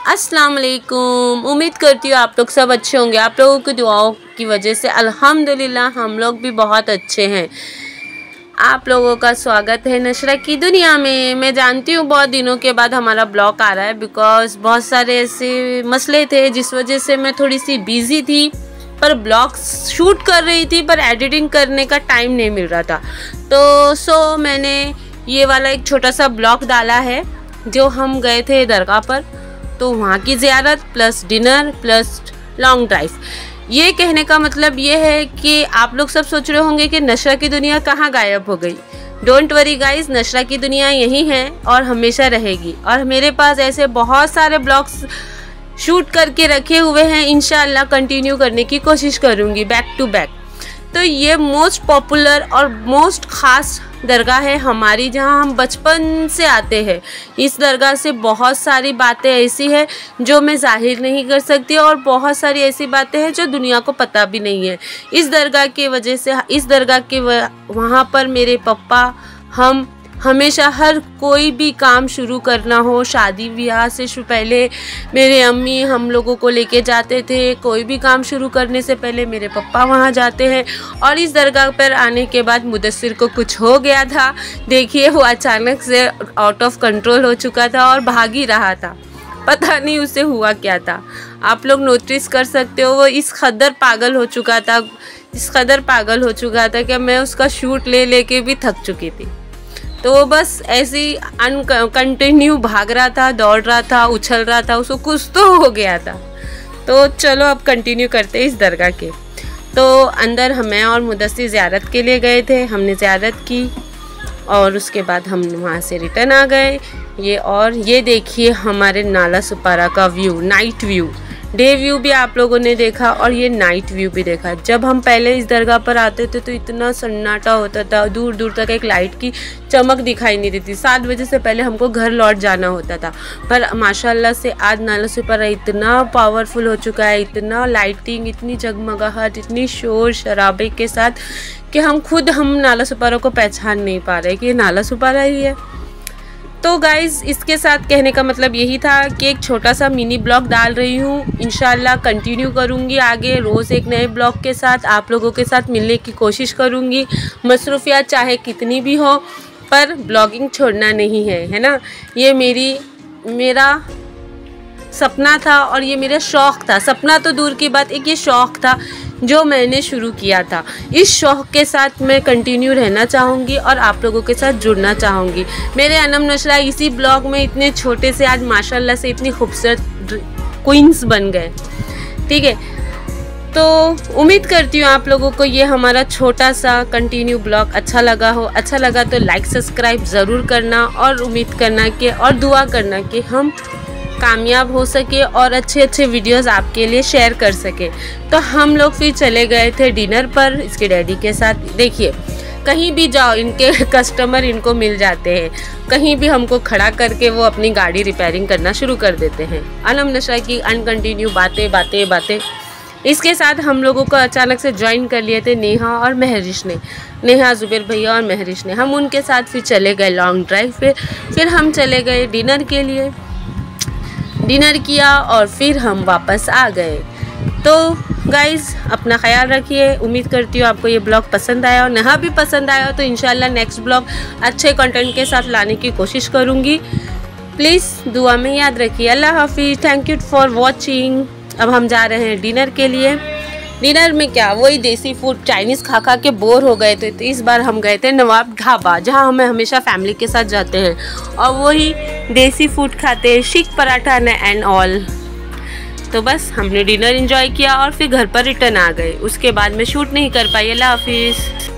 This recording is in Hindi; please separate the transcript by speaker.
Speaker 1: अस्सलाम वालेकुम। उम्मीद करती हूँ आप लोग सब अच्छे होंगे। आप लोगों की दुआओं की वजह से अल्हम्दुलिल्लाह हम लोग भी बहुत अच्छे हैं। आप लोगों का स्वागत है नशरा की दुनिया में। मैं जानती हूँ बहुत दिनों के बाद हमारा ब्लॉग आ रहा है, बिकॉज़ बहुत सारे ऐसे मसले थे जिस वजह से मैं थोड़ी सी बिज़ी थी, पर ब्लॉग शूट कर रही थी पर एडिटिंग करने का टाइम नहीं मिल रहा था। तो मैंने ये वाला एक छोटा सा ब्लॉग डाला है। जो हम गए थे दरगाह पर, तो वहाँ की ज़ियारत plus dinner plus long drive. ये कहने का मतलब ये है कि आप लोग सब सोच रहे होंगे कि नशरा की दुनिया कहाँ गायब हो गई। डोंट वरी गाइस, नशरा की दुनिया यही है और हमेशा रहेगी। और मेरे पास ऐसे बहुत सारे ब्लॉग्स शूट करके रखे हुए हैं, इंशाल्लाह कंटिन्यू करने की कोशिश करूँगी बैक टू बैक। तो ये मोस्ट पॉपुलर और मोस्ट ख़ास दरगाह है हमारी, जहां हम बचपन से आते हैं। इस दरगाह से बहुत सारी बातें ऐसी है जो मैं जाहिर नहीं कर सकती, और बहुत सारी ऐसी बातें हैं जो दुनिया को पता भी नहीं है। इस दरगाह की वजह से, इस दरगाह के वहाँ पर मेरे पापा, हम हमेशा हर कोई भी काम शुरू करना हो, शादी ब्याह से पहले मेरे अम्मी हम लोगों को लेके जाते थे। कोई भी काम शुरू करने से पहले मेरे पापा वहाँ जाते हैं। और इस दरगाह पर आने के बाद मुदस्सिर को कुछ हो गया था। देखिए, वो अचानक से आउट ऑफ कंट्रोल हो चुका था और भाग ही रहा था। पता नहीं उसे हुआ क्या था। आप लोग नोटिस कर सकते हो, वो इस कदर पागल हो चुका था कि मैं उसका शूट ले लेके भी थक चुकी थी। तो वो बस ऐसे ही कंटिन्यू भाग रहा था, दौड़ रहा था, उछल रहा था, उसको कुछ तो हो गया था। तो चलो अब कंटिन्यू करते हैं इस दरगाह के। तो अंदर हमें और मुदस्सिर ज़ियारत के लिए गए थे। हमने ज़ियारत की और उसके बाद हम वहाँ से रिटर्न आ गए। ये देखिए हमारे नाला सुपारा का view, night view. Day view भी आप लोगों ने देखा और ये नाइट व्यू भी देखा। जब हम पहले इस दरगाह पर आते थे तो इतना सन्नाटा होता था, दूर दूर तक एक लाइट की चमक दिखाई नहीं देती। 7 बजे से पहले हमको घर लौट जाना होता था। पर माशाल्लाह से आज नाला सुपारा इतना पावरफुल हो चुका है, इतना लाइटिंग, इतनी जगमगाहट, इतनी शोर शराबे के साथ कि हम नाला सुपारा को पहचान नहीं पा रहे कि ये नाला सुपारा ही है। तो गाइज़, इसके साथ कहने का मतलब यही था कि एक छोटा सा मिनी ब्लॉग डाल रही हूँ। इंशाल्लाह कंटिन्यू करूँगी आगे, रोज़ एक नए ब्लॉग के साथ आप लोगों के साथ मिलने की कोशिश करूँगी। मसरूफियात चाहे कितनी भी हो, पर ब्लॉगिंग छोड़ना नहीं है ना। ये मेरा सपना था और ये मेरा शौक़ था। सपना तो दूर की बात, एक ये शौक़ था जो मैंने शुरू किया था। इस शौक़ के साथ मैं कंटिन्यू रहना चाहूँगी और आप लोगों के साथ जुड़ना चाहूँगी। मेरे अनम नशरा इसी ब्लॉग में इतने छोटे से आज माशाल्लाह से इतनी खूबसूरत क्वींस बन गए। ठीक है, तो उम्मीद करती हूँ आप लोगों को ये हमारा छोटा सा कंटिन्यू ब्लॉग अच्छा लगा हो। अच्छा लगा तो लाइक सब्सक्राइब ज़रूर करना और उम्मीद करना कि और दुआ करना कि हम कामयाब हो सके और अच्छे वीडियोस आपके लिए शेयर कर सके। तो हम लोग फिर चले गए थे डिनर पर इसके डैडी के साथ। देखिए, कहीं भी जाओ इनके कस्टमर इनको मिल जाते हैं। कहीं भी हमको खड़ा करके वो अपनी गाड़ी रिपेयरिंग करना शुरू कर देते हैं। अनम नशरा की अनकंटिन्यू बातें। इसके साथ हम लोगों को अचानक से ज्वाइन कर लिए थे नेहा और महरिश ने। नेहा, जुबैर भैया और महरिश ने। हम उनके साथ फिर चले गए लॉन्ग ड्राइव पे। फिर हम चले गए डिनर के लिए। डिनर किया और फिर हम वापस आ गए। तो गाइज़, अपना ख्याल रखिए। उम्मीद करती हूँ आपको ये ब्लॉग पसंद आया और नहा भी पसंद आया तो इंशाल्लाह नेक्स्ट ब्लॉग अच्छे कंटेंट के साथ लाने की कोशिश करूँगी। प्लीज़ दुआ में याद रखिए। अल्लाह हाफिज़। Thank you for watching. अब हम जा रहे हैं डिनर के लिए। डिनर में क्या, वही देसी फूड चाइनीज़ खा के बोर हो गए थे, तो इस बार हम गए थे नवाब ढाबा, जहां हम हमेशा फैमिली के साथ जाते हैं और वही देसी फूड खाते हैं, शीख पराठा एंड ऑल। तो बस हमने डिनर एंजॉय किया और फिर घर पर रिटर्न आ गए। उसके बाद मैं शूट नहीं कर पाई। अल्लाह हाफिज़।